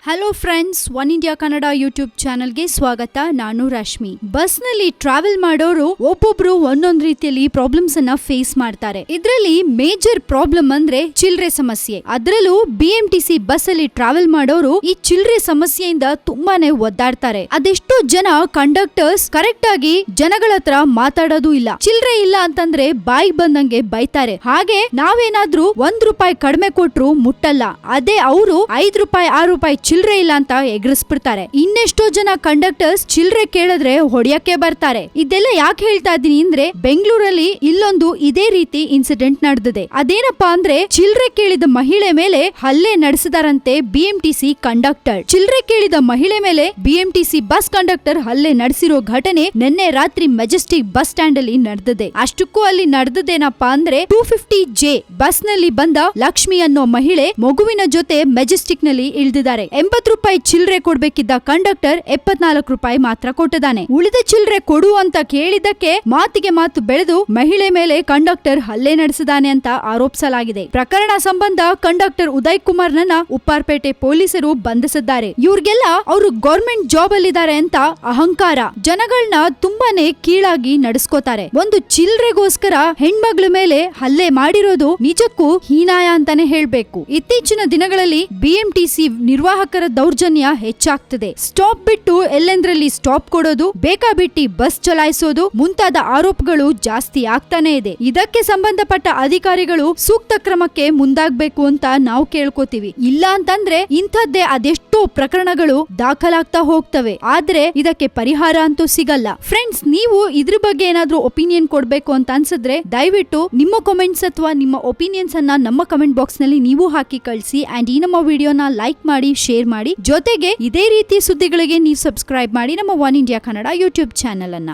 Hello friends, one India Kannada YouTube ಚಾನೆಲ್ಗೆ ಸ್ವಾಗತ. ನಾನು ರಶ್ಮಿ. ಬಸ್ ನಲ್ಲಿ ಟ್ರಾವೆಲ್ ಮಾಡೋರು ಒಬ್ಬೊಬ್ರು ಒಂದೊಂದ್ ರೀತಿಯಲ್ಲಿ ಪ್ರಾಬ್ಲಮ್ಸ್ ಅನ್ನ ಫೇಸ್ ಮಾಡ್ತಾರೆ. ಇದರಲ್ಲಿ ಮೇಜರ್ ಪ್ರಾಬ್ಲಮ್ ಅಂದ್ರೆ ಚಿಲ್ರೆ ಸಮಸ್ಯೆ. ಅದರಲ್ಲೂ BMTC ಬಸ್ ಅಲ್ಲಿ ಟ್ರಾವೆಲ್ ಮಾಡೋರು ಈ ಚಿಲ್ರೆ ಸಮಸ್ಯೆಯಿಂದ ತುಂಬಾನೇ ಒದ್ದಾಡ್ತಾರೆ. ಅದೆಷ್ಟೋ ಜನ ಕಂಡಕ್ಟರ್ಸ್ ಕರೆಕ್ಟ್ ಆಗಿ ಜನಗಳ ಹತ್ರ ಮಾತಾಡೋದು ಇಲ್ಲ. ಚಿಲ್ರೆ ಇಲ್ಲ ಅಂತಂದ್ರೆ ಬಾಯಿ ಬಂದಂಗೆ ಬೈತಾರೆ. ಹಾಗೆ ನಾವೇನಾದ್ರೂ ₹1 ಕಡಿಮೆ ಕೊಟ್ರು ಮುಟ್ಟಲ್ಲ. ಅದೇ ಅವರು ₹5 ₹6 ಚಿಲ್ರೆ ಇಲ್ಲ ಅಂತ ಎಗರಿಸ್ಬಿಡ್ತಾರೆ. ಇನ್ನೆಷ್ಟೋ ಜನ ಕಂಡಕ್ಟರ್ಸ್ ಚಿಲ್ರೆ ಕೇಳಿದ್ರೆ ಹೊಡೆಯಕ್ಕೆ ಬರ್ತಾರೆ. ಇದೆಲ್ಲ ಯಾಕೆ ಹೇಳ್ತಾ ಇದೀನಿ ಅಂದ್ರೆ, ಬೆಂಗಳೂರಲ್ಲಿ ಇಲ್ಲೊಂದು ಇದೇ ರೀತಿ ಇನ್ಸಿಡೆಂಟ್ ನಡೆದಿದೆ. ಅದೇನಪ್ಪಾ ಅಂದ್ರೆ, ಚಿಲ್ರೆ ಕೇಳಿದ ಮಹಿಳೆ ಮೇಲೆ ಹಲ್ಲೆ ನಡೆಸಿದಾರಂತೆ BMTC ಕಂಡಕ್ಟರ್. ಚಿಲ್ರೆ ಕೇಳಿದ ಮಹಿಳೆ ಮೇಲೆ BMTC ಬಸ್ ಕಂಡಕ್ಟರ್ ಹಲ್ಲೆ ನಡೆಸಿರೋ ಘಟನೆ ನಿನ್ನೆ ರಾತ್ರಿ ಮೆಜೆಸ್ಟಿಕ್ ಬಸ್ ಸ್ಟ್ಯಾಂಡ್ ಅಲ್ಲಿ ನಡೆದಿದೆ. ಅಷ್ಟಕ್ಕೂ ಅಲ್ಲಿ ನಡೆದದೇನಪ್ಪಾ ಅಂದ್ರೆ, 250J ಬಸ್ ನಲ್ಲಿ ಬಂದ ಲಕ್ಷ್ಮಿ ಅನ್ನೋ ಮಹಿಳೆ ಮಗುವಿನ ಜೊತೆ ಮೆಜೆಸ್ಟಿಕ್ ನಲ್ಲಿ ಇಳಿದಿದ್ದಾರೆ. ₹80 ಚಿಲ್ರೆ ಕೊಡ್ಬೇಕಿದ್ದ ಕಂಡಕ್ಟರ್ ₹74 ಮಾತ್ರ ಕೊಟ್ಟಿದ್ದಾನೆ. ಉಳಿದ ಚಿಲ್ರೆ ಕೊಡು ಅಂತ ಕೇಳಿದಕ್ಕೆ ಮಾತಿಗೆ ಮಾತು ಬೆಳೆದು ಮಹಿಳೆ ಮೇಲೆ ಕಂಡಕ್ಟರ್ ಹಲ್ಲೆ ನಡೆಸಿದಾನೆ ಅಂತ ಆರೋಪಿಸಲಾಗಿದೆ. ಪ್ರಕರಣ ಸಂಬಂಧ ಕಂಡಕ್ಟರ್ ಉದಯ್ ಕುಮಾರ್ನನ್ನ ಉಪ್ಪಾರಪೇಟೆ ಪೊಲೀಸರು ಬಂಧಿಸಿದ್ದಾರೆ. ಇವ್ರಿಗೆಲ್ಲ ಅವರು ಗೌರ್ಮೆಂಟ್ ಜಾಬ್ ಅಲ್ಲಿದ್ದಾರೆ ಅಂತ ಅಹಂಕಾರ. ಜನಗಳನ್ನ ತುಂಬಾನೇ ಕೀಳಾಗಿ ನಡೆಸ್ಕೋತಾರೆ. ಒಂದು ಚಿಲ್ರೆಗೋಸ್ಕರ ಹೆಣ್ಮಗಳ ಮೇಲೆ ಹಲ್ಲೆ ಮಾಡಿರೋದು ನಿಜಕ್ಕೂ ಹೀನಾಯ ಅಂತಾನೆ ಹೇಳ್ಬೇಕು. ಇತ್ತೀಚಿನ ದಿನಗಳಲ್ಲಿ BMTC ನಿರ್ವಾಹಕರ ದೌರ್ಜನ್ಯ ಹೆಚ್ಚಾಗ್ತದೆ. ಸ್ಟಾಪ್ ಬಿಟ್ಟು ಎಲ್ಲೆಂದ್ರಲ್ಲಿ ಸ್ಟಾಪ್ ಕೊಡೋದು, ಬೇಕಾಬಿಟ್ಟಿ ಬಸ್ ಚಲಾಯಿಸೋದು ಮುಂತಾದ ಆರೋಪಗಳು ಜಾಸ್ತಿ ಆಗ್ತಾನೆ ಇದೆ. ಇದಕ್ಕೆ ಸಂಬಂಧಪಟ್ಟ ಅಧಿಕಾರಿಗಳು ಸೂಕ್ತ ಕ್ರಮಕ್ಕೆ ಮುಂದಾಗಬೇಕು ಅಂತ ನಾವು ಕೇಳ್ಕೊತೀವಿ. ಇಲ್ಲ ಅಂತಂದ್ರೆ ಇಂಥದ್ದೇ ಅದೆಷ್ಟೋ ಪ್ರಕರಣಗಳು ದಾಖಲಾಗ್ತಾ ಹೋಗ್ತವೆ. ಆದ್ರೆ ಇದಕ್ಕೆ ಪರಿಹಾರ ಅಂತೂ ಸಿಗಲ್ಲ. ಫ್ರೆಂಡ್ಸ್, ನೀವು ಇದ್ರ ಬಗ್ಗೆ ಏನಾದ್ರೂ ಒಪಿನಿಯನ್ ಕೊಡ್ಬೇಕು ಅಂತ ಅನ್ಸಿದ್ರೆ ದಯವಿಟ್ಟು ನಿಮ್ಮ ಕಾಮೆಂಟ್ಸ್ ಅಥವಾ ನಿಮ್ಮ ಒಪಿನಿಯನ್ಸ್ ಅನ್ನ ನಮ್ಮ ಕಮೆಂಟ್ ಬಾಕ್ಸ್ ನಲ್ಲಿ ನೀವು ಹಾಕಿ ಕಳಿಸಿ. ಅಂಡ್ ಈ ನಮ್ಮ ವಿಡಿಯೋನ ಲೈಕ್ ಮಾಡಿ, ಶೇರ್ ಮಾಡಿ. ಜೊತೆಗೆ ಇದೇ ರೀತಿ ಸುದ್ದಿಗಳಿಗೆ ನೀವು ಸಬ್ಸ್ಕ್ರೈಬ್ ಮಾಡಿ ನಮ್ಮ one India Kannada YouTube channel ಅನ್ನ.